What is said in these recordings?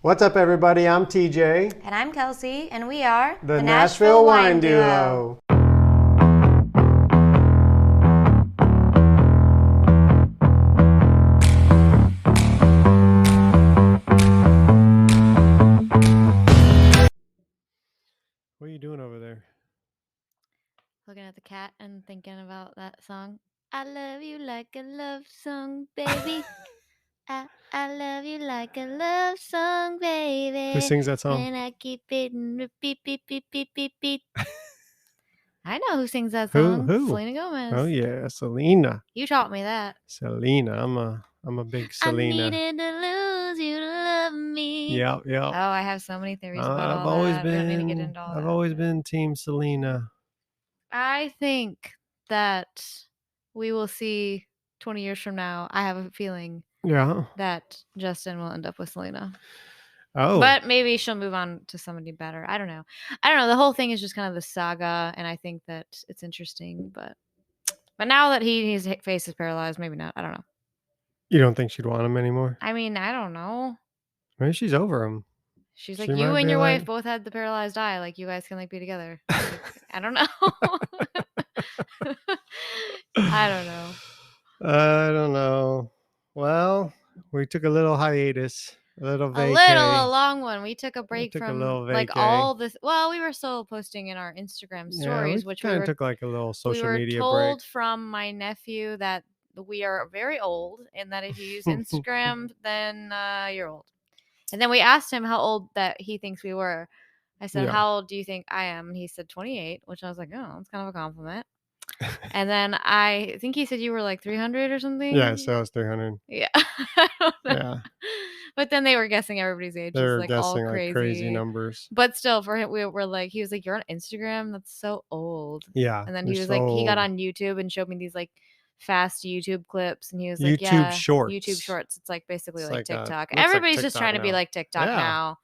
What's up, everybody? I'm TJ. And I'm Kelsey, and we are the Nashville Wine Duo. What are you doing over there? Looking at the cat and thinking about that song. I love you like a love song, baby. I love you like a love song, baby. Who sings that song? And I keep it in repeat, beep, beep, beep, beep, beep. I know who sings that song. Who? Selena Gomez. Oh yeah, Selena. You taught me that. Selena. I'm a big Selena. I needed to lose you to love me. Yep. Oh, I have so many theories about all that. We don't need to get into all that. I've always been Team Selena. I think that we will see 20 years from now. I have a feeling that Justin will end up with Selena. Oh. But maybe she'll move on to somebody better. I don't know. The whole thing is just kind of the saga, and I think that it's interesting. But now that his face is paralyzed, maybe not. I don't know. You don't think she'd want him anymore? I mean, I don't know. Maybe she's over him. She's like, you and your wife both had the paralyzed eye. Like, you guys can be together. Like, I don't know. I don't know. Well, we took a little hiatus, a long one. We took a break from all this. Well, we were still posting in our Instagram stories, which we took like a little social media break. We were told from my nephew that we are very old, and that if you use Instagram, then you're old. And then we asked him how old that he thinks we were. I said, how old do you think I am? And he said 28, which I was like, oh, that's kind of a compliment. And then I think he said you were like 300 or something. Yeah, so I was 300. Yeah. Yeah. But then they were guessing everybody's age. They were guessing all crazy numbers. But still, for him, we were like, he was like, you're on Instagram? That's so old. Yeah. And then he was like, he got on YouTube and showed me these like fast YouTube clips, and he was like, Shorts. YouTube Shorts. It's like basically like TikTok. Everybody's just trying to be like TikTok now.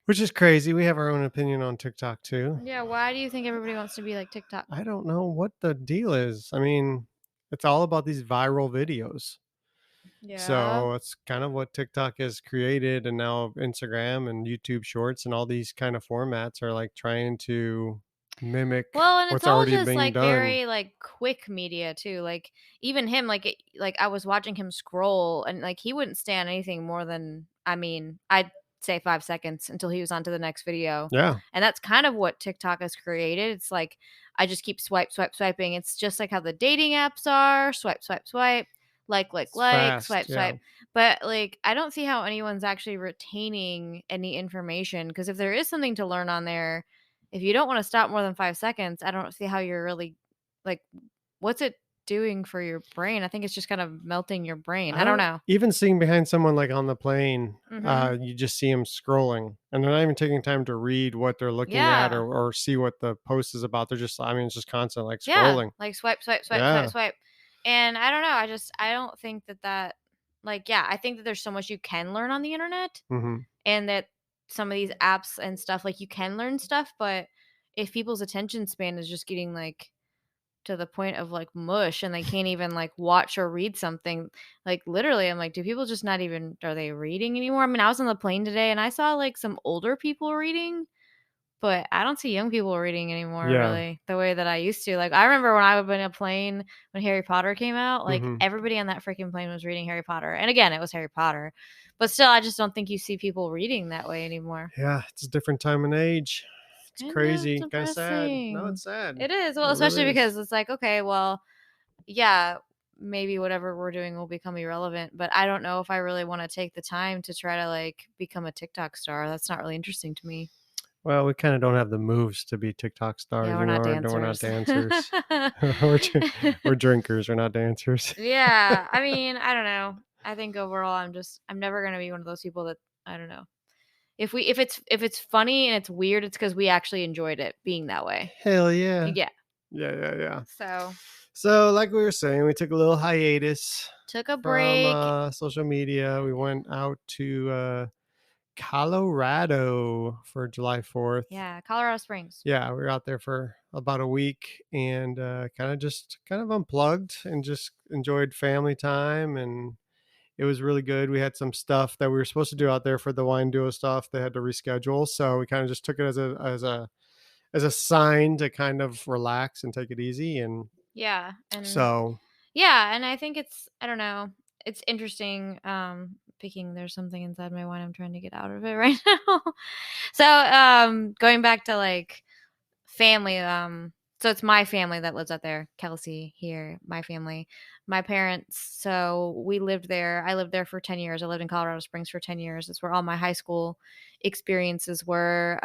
Which is crazy. We have our own opinion on TikTok too. Yeah, why do you think everybody wants to be like TikTok? I don't know what the deal is. I mean, it's all about these viral videos. Yeah. So it's kind of what TikTok has created, and now Instagram and YouTube Shorts and all these kind of formats are like trying to mimic and what's it's all already just being like done. Very like quick media too. Like even him, like I was watching him scroll, and like he wouldn't stand anything more than, I'd say 5 seconds until he was on to the next video. Yeah. And that's kind of what TikTok has created. It's like I just keep swiping. It's just like how the dating apps are. Swipe, like, fast, swipe. But like I don't see how anyone's actually retaining any information, because if there is something to learn on there, if you don't want to stop more than 5 seconds, I don't see how you're really like, what's it doing for your brain? I think it's just kind of melting your brain. I don't know. Even seeing behind someone like on the plane, you just see them scrolling, and they're not even taking time to read what they're looking at or see what the post is about. They're just, it's just constant like scrolling. Like swipe. And I don't know. I don't think that I think that there's so much you can learn on the internet, and that some of these apps and stuff, like you can learn stuff, but if people's attention span is just getting like to the point of like mush, and they can't even like watch or read something, like literally I'm like, do people just not even, are they reading anymore? I was on the plane today and I saw like some older people reading, but I don't see young people reading anymore, really, the way that I used to. Like I remember when I would be in a plane when Harry Potter came out, like everybody on that freaking plane was reading Harry Potter, and again, it was Harry Potter, but still I just don't think you see people reading that way anymore. Yeah, it's a different time and age. It's crazy. Kind of sad. No, it's sad. It is. Well, especially because it's like, okay, well, yeah, maybe whatever we're doing will become irrelevant, but I don't know if I really want to take the time to try to like become a TikTok star. That's not really interesting to me. Well, we kind of don't have the moves to be TikTok stars. Yeah, we're not dancers. We're drinkers. We're not dancers. Yeah, I don't know. I think overall, I'm never gonna be one of those people that, I don't know. If it's funny and it's weird, it's because we actually enjoyed it being that way. Hell yeah. Yeah. Yeah. So like we were saying, we took a little hiatus. Took a break. From social media. We went out to Colorado for July 4th. Yeah, Colorado Springs. Yeah, we were out there for about a week, and kind of unplugged and just enjoyed family time and It was really good. We had some stuff that we were supposed to do out there for the wine duo stuff. They had to reschedule, so we kind of just took it as a sign to kind of relax and take it easy. And Yeah, and so, yeah, and I think it's I don't know, it's interesting, picking there's something inside my wine, I'm trying to get out of it right now. So, going back to, like, family, so it's my family that lives out there, Kelsey here, my family. My parents, so we lived there. I lived there for 10 years. I lived in Colorado Springs for 10 years. That's where all my high school experiences were.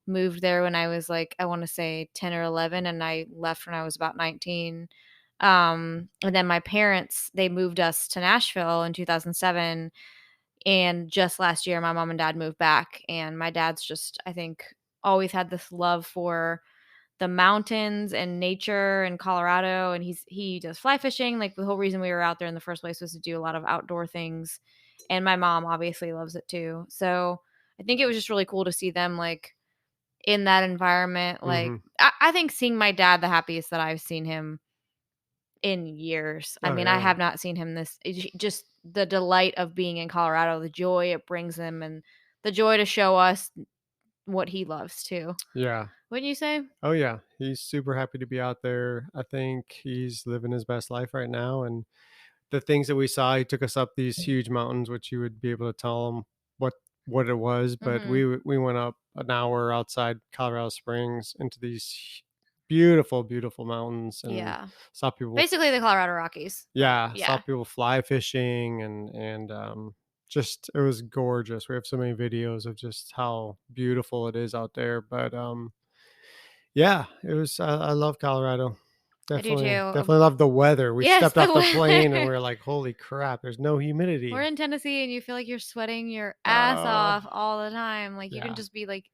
Moved there when I was like, I want to say 10 or 11, and I left when I was about 19. And then my parents, they moved us to Nashville in 2007. And just last year, my mom and dad moved back. And my dad's just, I think, always had this love for the mountains and nature in Colorado, and he does fly fishing. Like, the whole reason we were out there in the first place was to do a lot of outdoor things, and my mom obviously loves it too. So, I think it was just really cool to see them, like, in that environment. Like, mhm. I think seeing my dad the happiest that I've seen him in years. I Oh mean, I yeah. have not seen him this just the delight of being in Colorado, the joy it brings him, and the joy to show us what he loves too. Yeah. Wouldn't you say? Oh yeah. He's super happy to be out there. I think he's living his best life right now. And the things that we saw, he took us up these huge mountains, which you would be able to tell him what what it was. But Mhm. we went up an hour outside Colorado Springs into these beautiful, beautiful mountains, and Yeah. saw people. Basically the Colorado Rockies, but Yeah, saw yeah, people fly fishing, and just it was gorgeous. We have so many videos of just how beautiful it is out there. But yeah, it was. I love Colorado. I do too. Definitely love the weather. We Yes, stepped the off the plane and we weather. are like, "Holy crap! There's no We're humidity." in Tennessee and you feel like you're sweating your ass Uh, off all the time. Like, you can yeah, just be, like,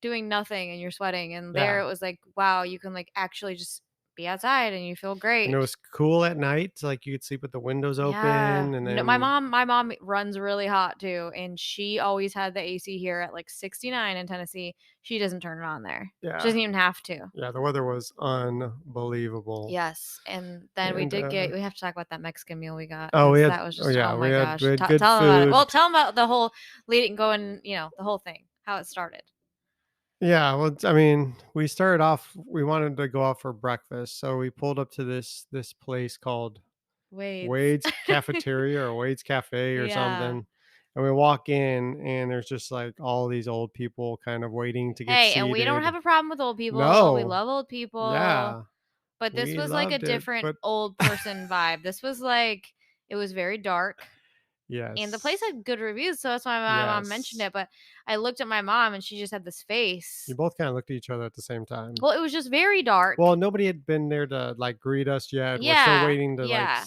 doing nothing and you're sweating, and there yeah. it was like, wow, you can, like, actually just be outside and you feel And it great. was cool at night. Like you could sleep with the windows Yeah. open, and No, my then mom my mom runs really hot too, and she always had the AC here at, like, 69 in Tennessee. She doesn't turn it on there. She yeah, doesn't even have to. yeah. The weather was unbelievable. Yes, and then And we have to talk about that Mexican meal we got oh, because that was oh just, yeah, oh my we gosh. had good Tell 'em about it. Well, food. tell 'em about the whole leading going, the whole thing, how it started. Yeah, well, I mean, we started off. We wanted to go out for breakfast, so we pulled up to this place called Wade's. Wade's Cafeteria or Wade's Cafe or Yeah. something. And we walk in, and there's just like all these old people kind of waiting to get Hey, and we don't seated. have a problem with old people. We No, love old people. yeah, But this we was like a loved it, different but old person vibe. This was like it was very dark. And the place yes, had good reviews, so that's why my mom mentioned yes. it. But I looked at my mom and she just had this You face. both kind of looked at each other at the same time. Well, it was just very dark. Well, nobody had been there to like greet us yet. We're still Yeah, waiting to like, yeah.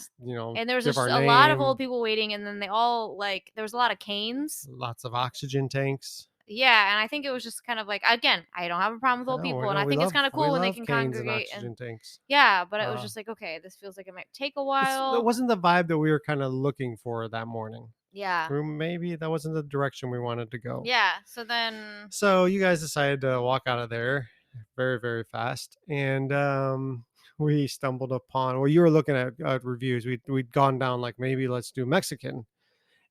And there was give just our a lot of old name. people waiting, and then they all like there was a lot of canes. Lots of oxygen tanks. Yeah, and I think it was just kind of like again, I don't have a problem with old No, people, and no, I think it's kind of we cool when they love can canes and congregate and oxygen tanks. yeah, but it was Uh, just like okay, this feels like it might take a that while. wasn't the vibe that we were kind of looking for that morning. Yeah. Or maybe that wasn't the direction we wanted to go. Yeah. So then So you guys decided to walk out of there very, very fast, and we stumbled upon. Well, you were looking at reviews. We'd gone down like maybe let's do Mexican,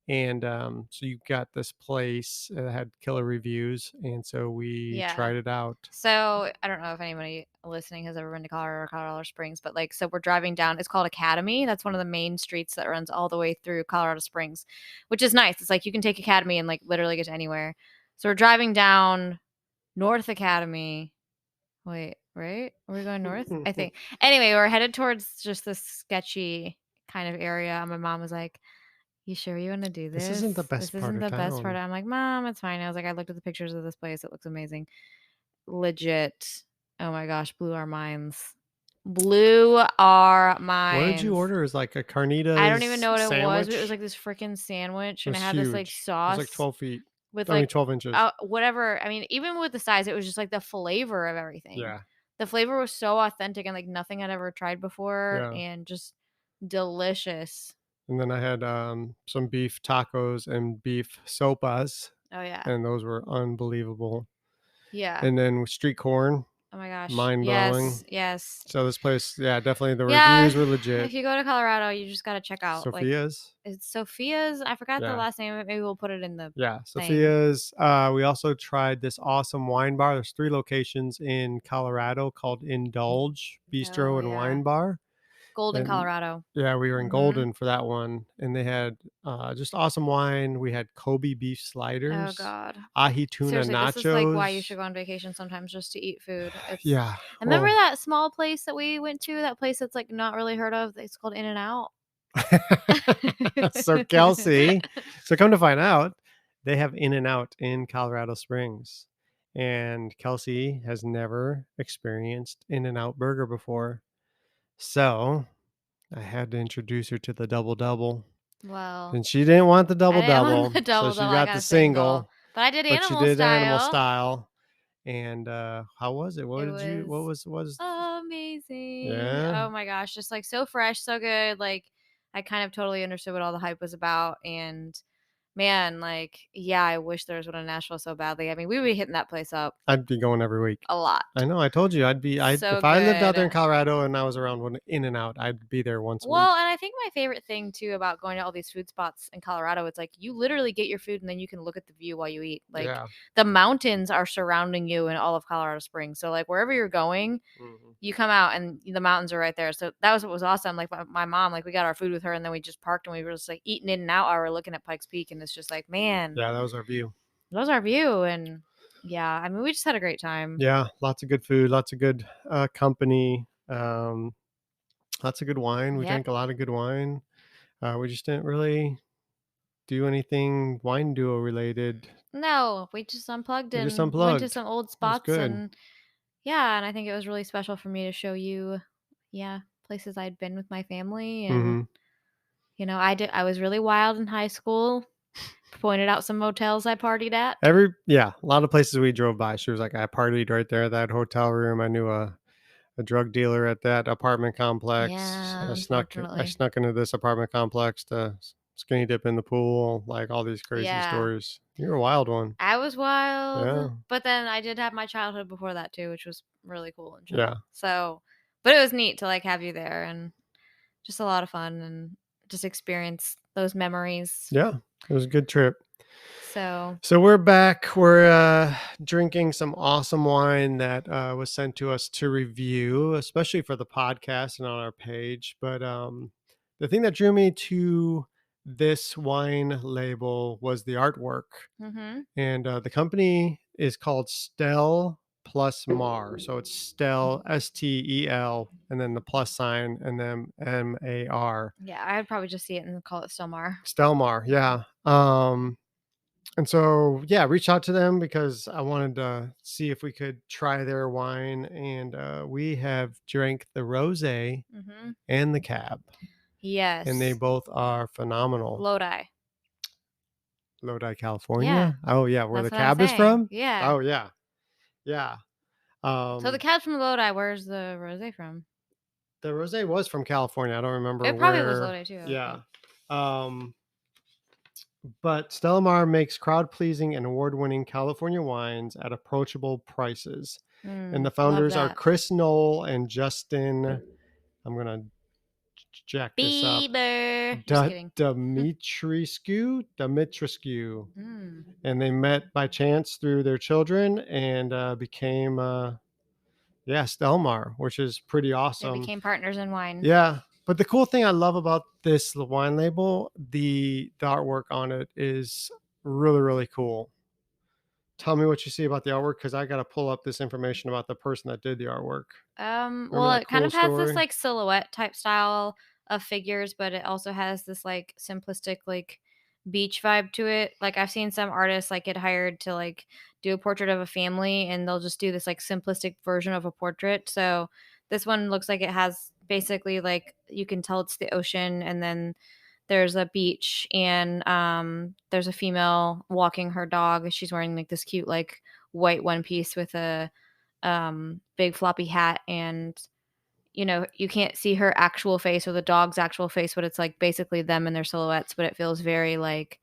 and so you got this place that had killer reviews, and so we yeah. tried it out. So I don't know if anybody listening has ever been to Colorado or Colorado Springs, but like, so we're driving down. It's called Academy. That's one of the main streets that runs all the way through Colorado Springs, which is nice. It's like you can take Academy and like literally get to anywhere. So we're driving down North Academy. Wait, right? Are we going north? I think. Anyway, we're headed towards just this sketchy kind of area. And my mom was like, you sure you want to do This isn't the this? This best part isn't of the best part. town. I'm like, Mom, it's fine. I was like, I looked at the pictures of this place. It looks amazing. Legit. Oh my gosh, blew our minds. Blew our What did you minds. order? Is like a I don't even carnitas know what it was, but it was sandwich. like this freaking sandwich, It and was it had this like huge. It was like sauce 12 feet. with I mean, like 12 inches. whatever. I mean, even with the size, it was just like the flavor of everything. Yeah, The flavor was so authentic and like nothing I'd ever tried before, yeah. and just delicious. And then I had some beef tacos and beef sopas, Oh yeah, and those were unbelievable. yeah. And then with street corn. Oh my gosh. Mind-blowing. Yes. So this place, yeah, definitely the Yeah, reviews were legit. if you go to Colorado, you just gotta check out, like, Sophia's? it's Sophia's? I forgot the Yeah. last name of it, maybe we'll put it in the Yeah, thing. Sophia's. We also tried this awesome wine bar. There's 3 locations in Colorado called Indulge Oh, Bistro and yeah. Wine Bar. Golden, And Colorado. yeah, we were in Mhm. Golden for that one, and they had, just awesome wine. We had Kobe beef Oh sliders, god. ahi tuna Seriously, this is, like, why you should nachos. go on vacation sometimes just to eat food. It's Yeah, and remember well, that small place that we went to? That place that's, like, not really heard of? It's called In-N-Out? so Kelsey, so come to find out, they have In-N-Out in Colorado Springs, and Kelsey has never experienced In-N-Out burger before. So I had to introduce her to the double double, Well, and she didn't want the I double didn't want double, the so double she double, I got got the a single. single, But I did but she animal did animal style. style. And how was it? What It did you? What was was? amazing. Yeah, Oh my gosh, just, like, so fresh, so good, like, I kind of totally understood what all the hype was about, and man, like, yeah, I wish there was one in Nashville so badly. I mean, we would be hitting that place up I'd be going every week. a lot. I know. I told you I So if I lived out there in good. Colorado and I was around one In and Out, I'd be there once a week. Well, and I think my favorite thing too about going to all these food spots in Colorado, it's like you literally get your food and then you can look at the view while you eat. Like Yeah. the mountains are surrounding you in all of Colorado Springs. So like wherever you're going, Mhm. you come out and the mountains are right there. So that was what was awesome. Like my mom, like we got our food with her and then we just parked and we were just like eating in and out hour looking at Pikes Peak and it's just like, man, Yeah, that was our view. that was our view. And yeah, I mean we just had a great time. Yeah, lots of good food, lots of good company, lots of good wine. We Yep. drank a lot of good wine. We just didn't really do anything wine duo related. No, we just unplugged We just and went to unplugged. some old It was spots good. and yeah, and I think it was really special for me to show you, yeah, places I'd been with my family and Hmm. I was really wild in high school. Pointed out some motels I partied at. Yeah, a lot of places we drove by. She was like, I partied right there at that hotel room. I knew a drug dealer at that apartment complex. Yeah, I unfortunately. snuck into this apartment complex to skinny dip in the pool, like all these crazy Yeah. stories. You're a wild one. I was Yeah. wild, but then I did have my childhood before that too, which was really cool and Yeah. chill. So, but it was neat to like have you there and just a lot of fun and just experience those memories. Yeah. It was a good trip. So, So we're back. We're drinking some awesome wine that was sent to us to review, especially for the podcast and on our page. But the thing that drew me to this wine label was the artwork. mhm. And the company is called Stel+Mar. So it's Stel, Stel, and then the plus sign, and then Mar. Yeah, I'd probably just see it and call it Stel+Mar. Stelmar, yeah. And so, yeah, reach out to them because I wanted to see if we could try their wine. And we have drank the rosé Mhm. and the cab, and they Yes. both are phenomenal. Lodi. Lodi, Yeah, California. Oh, yeah, where that's the what I'm cab is saying. from. Yeah. Oh, yeah, yeah. So the cat's from Lodi. Where's the rosé from? The rosé was from California. I don't remember It probably was where. Lodi too. I Yeah. think. Um, but Stellamar makes crowd-pleasing and award-winning California wines at approachable prices. And the Love founders are that. Chris Knoll and Justin. I'm gonna jack this up. Bieber. Just kidding. Dimitrescu, Mm. and they met by chance through their children and became yeah, Stelmar, which is pretty They awesome. became partners in wine. Yeah, but the cool thing I love about this wine label, the artwork on it is really, really cool. Tell me what you see about the artwork because I got to pull up this information about the person that did the artwork. Remember Well, that it kind cool of has this story? like silhouette type style of figures, but it also has this like simplistic like beach vibe to it. Like I've seen some artists like get hired to like do a portrait of a family and they'll just do this like simplistic version of a portrait. So this one looks like it has basically like you can tell it's the ocean and then there's a beach and there's a female walking her dog. She's wearing like this cute like white one piece with a big floppy hat and you can't see her actual face or the dog's actual face, but it's like basically them and their silhouettes, but it feels very like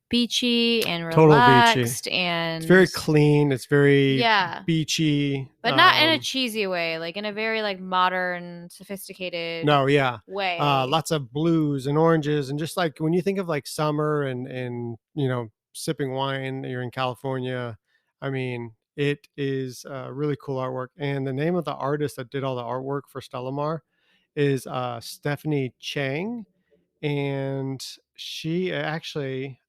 beachy and Total beachy. relaxed, It's very and clean. It's very yeah, beachy. but not in a cheesy way, like in a very like modern, sophisticated No, yeah. way. Lots of blues and oranges, and just like when you think of like summer and sipping wine, you're in California. I mean, it is really cool artwork. And the name of the artist that did all the artwork for Stel+Mar is Stephanie Chang, and she actually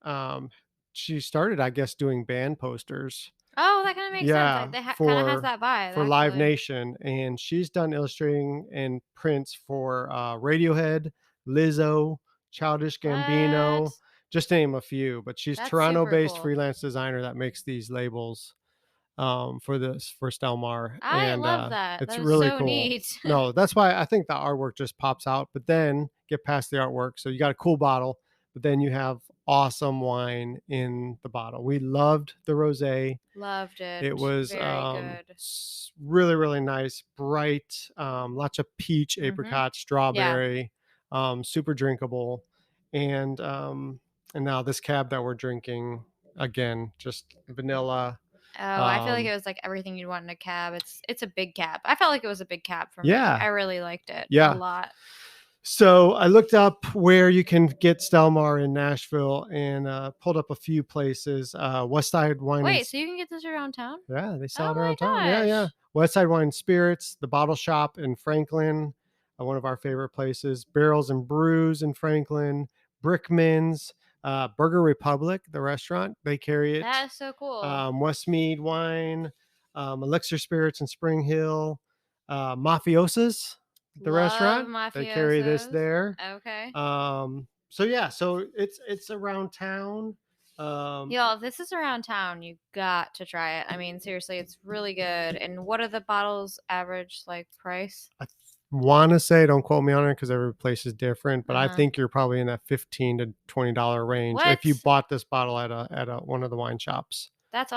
she started, I guess, doing band posters. Oh, that kind of makes sense. Yeah, They kind of has that vibe, for Live actually. Nation, and she's done illustrating and prints for Radiohead, Lizzo, Childish Gambino, What? just to name a few. But she's That's super Toronto-based cool. freelance designer that makes these labels for Stel+Mar, I and love that. it's That is really so cool. neat. No, that's why I think the artwork just pops out. But then get past the artwork, so you got a cool bottle, but then you have awesome wine in the bottle. We loved the rosé. Loved It it. was Very good. really, really nice, bright, lots of peach, Mhm. apricot, Yeah. strawberry, super drinkable. And now this cab that we're drinking, again, just vanilla. Oh, I feel like it Um, was like everything you'd want in a cab. It's a big cab. I felt like it was a big cab for me. yeah, I really liked it a yeah. lot. So I looked up where you can get Stel+Mar in Nashville and pulled up a few places. West Side Wine and Wait, so you can get this around town? Yeah, they sell Oh it my around town. Yeah, yeah. gosh. Westside Wine Spirits, the Bottle Shop in Franklin, one of our favorite places. Barrels and Brews in Franklin, Brickman's, Burger Republic, the restaurant, they carry it. That is so cool. Westmead Wine, Elixir Spirits in Spring Hill, Mafiosa's, the Love restaurant, they carry this mafiosos. there. Okay. So yeah, so it's around town. Um, Y'all, if this is around town, you got to try it. I mean, seriously, it's really good. And what are the bottles average like price? I want to say, don't quote me on it because every place is different, but I Uh-huh. think you're probably in that $15 to $20 range if you What? bought this bottle at a one of the wine shops. That's So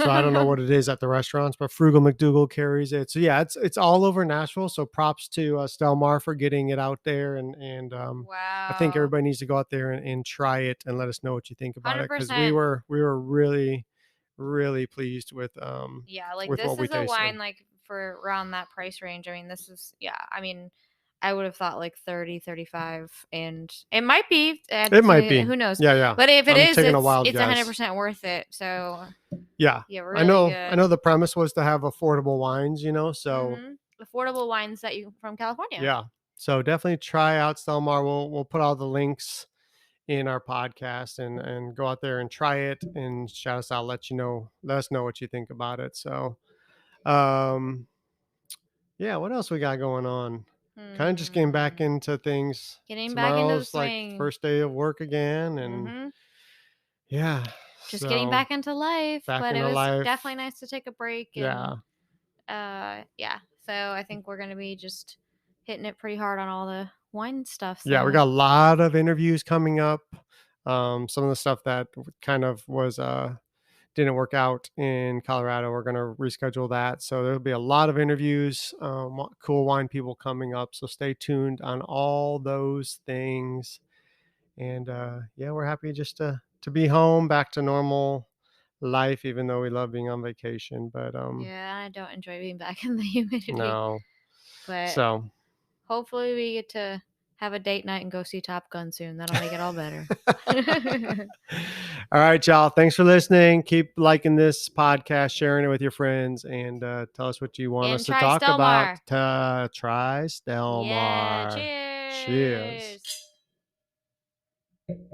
I don't know awesome. what it is at the restaurants, but Frugal McDougal carries it. So yeah, it's all over Nashville. So props to Stel+Mar for getting it out there, and I think Wow. everybody needs to go out there and try it and let us know what you think about it, because we 100%. were we were really really pleased Yeah, like with what this we is a tasted. wine like for around that price range. I mean, this is yeah, I mean, I would have thought like 30, 35, and it might be It might be. who knows. Yeah, yeah. But if it I'm is, taking a wild it's guess. 100% worth it. So, Yeah. yeah, I really know I know good. the premise was to have affordable wines, so Mhm. Affordable wines that you from California. yeah. So definitely try out Stel+Mar. We'll put all the links in our podcast, and go out there and try it and shout us out, let us know what you think about it. So um yeah, what else we got going on? Kind of just getting back Hmm. into things. Getting back into the Tomorrow's like swing. first day of work again, and Mhm. yeah, Just getting so back into life, back but it into was life. definitely nice to take a break and Yeah. yeah. So I think we're going to be just hitting it pretty hard on all the wine stuff. Yeah, we So got a lot of interviews coming up. Some of the stuff that kind of was didn't work out in Colorado, we're going to reschedule that. So there'll be a lot of interviews, cool wine people coming up. So stay tuned on all those things. And yeah, we're happy just to be home, back to normal life, even though we love being on vacation. But yeah, I don't enjoy being back in the humidity, no. but So hopefully we get to have a date night and go see Top Gun soon. That'll make it all better. all right, y'all. Thanks for listening. Keep liking this podcast, sharing it with your friends, and tell us what you want And us to try talk about. Stelmar. Try Yeah, Stel+Mar. Cheers. cheers.